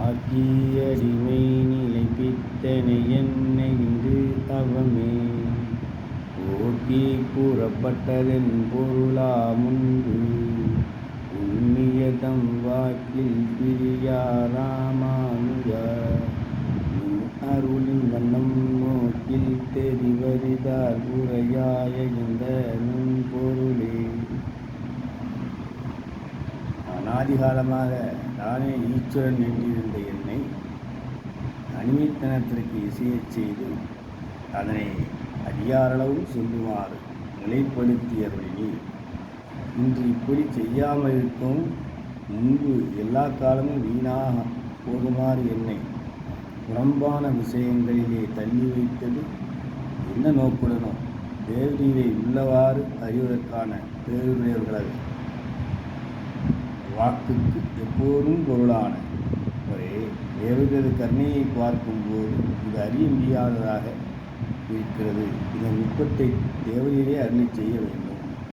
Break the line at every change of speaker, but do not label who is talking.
ஆக்கியடிமை நிலை பித்தனை என்னை இன்று அவமே போக்கி கூறப்பட்டதென் பொருளா முன்பு உன்னியதம் வாக்கில் பிரியா ராமானுஜா அருளின் வண்ணம் நோக்கில் தெரிவரிதார் உரையாய இந்த நுண்பொருளே. அநாதிகாலமாக நானே ஈஸ்வரன் என்றிருந்த என்னை அடிமைத்தனத்திற்கு இசையச் செய்து அதனை அதிகாரளவு சொல்லுமாறு நிலைப்படுத்தியவர்களே. இன்று இப்படி செய்யாமல் இருக்கும் முன்பு எல்லா காலமும் வீணாக போகுமாறு என்னை புறம்பான விஷயங்களிலே தள்ளி வைத்தது என்ன நோக்குடனோ தேவரீரை உள்ளவாறு அறிவதற்கான பேருடையவர்களது வாக்குக்கு எப்போதும் பொருளான ஒரே தேவரது கருணையை பார்க்கும்போது இது அறிய முடியாததாக இருக்கிறது. இதன் நுட்பத்தை தேவரீரே அருளி செய்ய வேண்டும்.